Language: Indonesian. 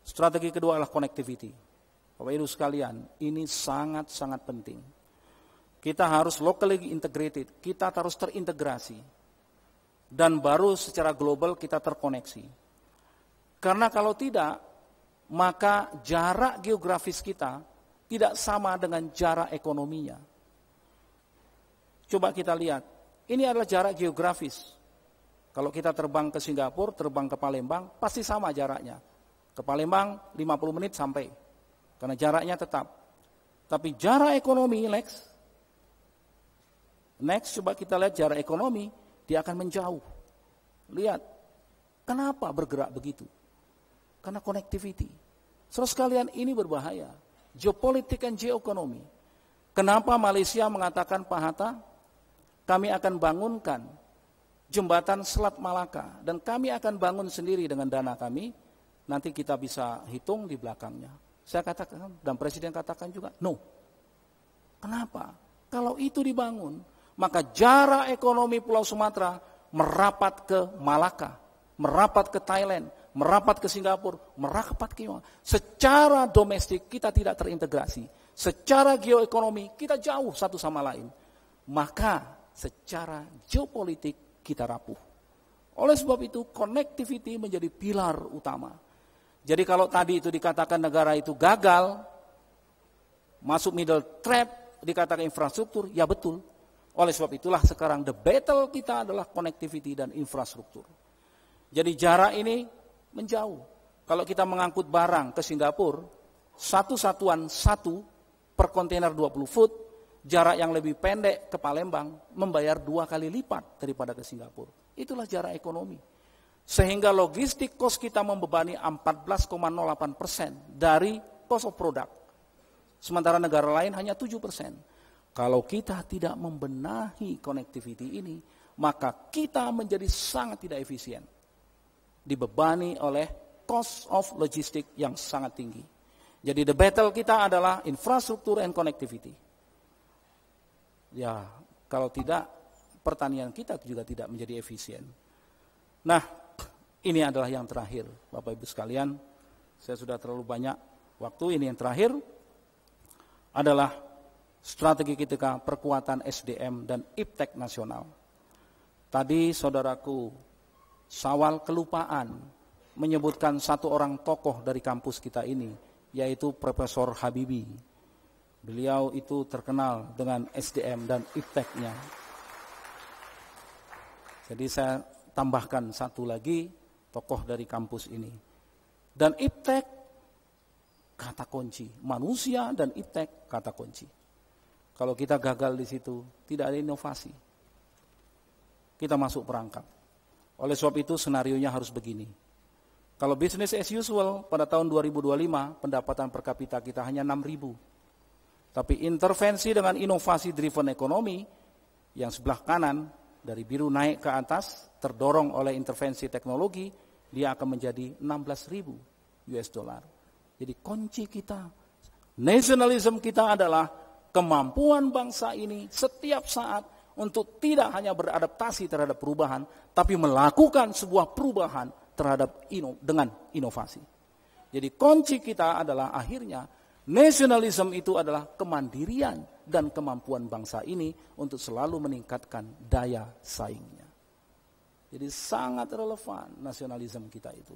Strategi kedua adalah connectivity. Bapak Ibu sekalian, ini sangat-sangat penting. Kita harus locally integrated, kita harus terintegrasi. Dan baru secara global kita terkoneksi. Karena kalau tidak, maka jarak geografis kita tidak sama dengan jarak ekonominya. Coba kita lihat, ini adalah jarak geografis. Kalau kita terbang ke Singapura, terbang ke Palembang, pasti sama jaraknya. Ke Palembang 50 menit sampai, karena jaraknya tetap. Tapi jarak ekonomi, next coba kita lihat jarak ekonomi, dia akan menjauh. Lihat, kenapa bergerak begitu? Karena connectivity. Saudara sekalian, ini berbahaya. Geopolitik dan geoekonomi. Kenapa Malaysia mengatakan, Pak Hatta, kami akan bangunkan jembatan Selat Malaka, dan kami akan bangun sendiri dengan dana kami, nanti kita bisa hitung di belakangnya. Saya katakan, dan Presiden katakan juga, no. Kenapa? Kalau itu dibangun, maka jarak ekonomi Pulau Sumatera merapat ke Malaka, merapat ke Thailand, merapat ke Singapura, merapat ke Yunani. Secara domestik kita tidak terintegrasi. Secara geoekonomi kita jauh satu sama lain. Maka secara geopolitik kita rapuh. Oleh sebab itu connectivity menjadi pilar utama. Jadi kalau tadi itu dikatakan negara itu gagal, masuk middle trap, dikatakan infrastruktur, ya betul. Oleh sebab itulah sekarang the battle kita adalah connectivity dan infrastruktur. Jadi jarak ini menjauh. Kalau kita mengangkut barang ke Singapura, satu satuan per kontainer 20 foot, jarak yang lebih pendek ke Palembang membayar 2 kali lipat daripada ke Singapura. Itulah jarak ekonomi. Sehingga logistik cost kita membebani 14,08% dari cost of product. Sementara negara lain hanya 7%. Kalau kita tidak membenahi connectivity ini, maka kita menjadi sangat tidak efisien. Dibebani oleh cost of logistik yang sangat tinggi. Jadi the battle kita adalah infrastruktur and connectivity. Ya, kalau tidak, pertanian kita juga tidak menjadi efisien. Nah, ini adalah yang terakhir, Bapak Ibu sekalian. Saya sudah terlalu banyak waktu, ini yang terakhir adalah strategi kita perkuatan SDM dan iptek nasional. Tadi saudaraku Sawal kelupaan menyebutkan satu orang tokoh dari kampus kita ini, yaitu Profesor Habibie. Beliau itu terkenal dengan SDM dan ipteknya. Jadi saya tambahkan satu lagi tokoh dari kampus ini. Dan iptek kata kunci, manusia dan iptek kata kunci. Kalau kita gagal di situ, tidak ada inovasi. Kita masuk perangkap. Oleh sebab itu senarionya harus begini. Kalau business as usual pada tahun 2025, pendapatan per kapita kita hanya 6.000. Tapi intervensi dengan inovasi driven ekonomi, yang sebelah kanan, dari biru naik ke atas, terdorong oleh intervensi teknologi, dia akan menjadi 16.000 US dollar. Jadi kunci kita, nasionalisme kita adalah kemampuan bangsa ini setiap saat untuk tidak hanya beradaptasi terhadap perubahan, tapi melakukan sebuah perubahan terhadap dengan inovasi. Jadi kunci kita adalah akhirnya nasionalisme itu adalah kemandirian dan kemampuan bangsa ini untuk selalu meningkatkan daya saingnya. Jadi sangat relevan nasionalisme kita itu.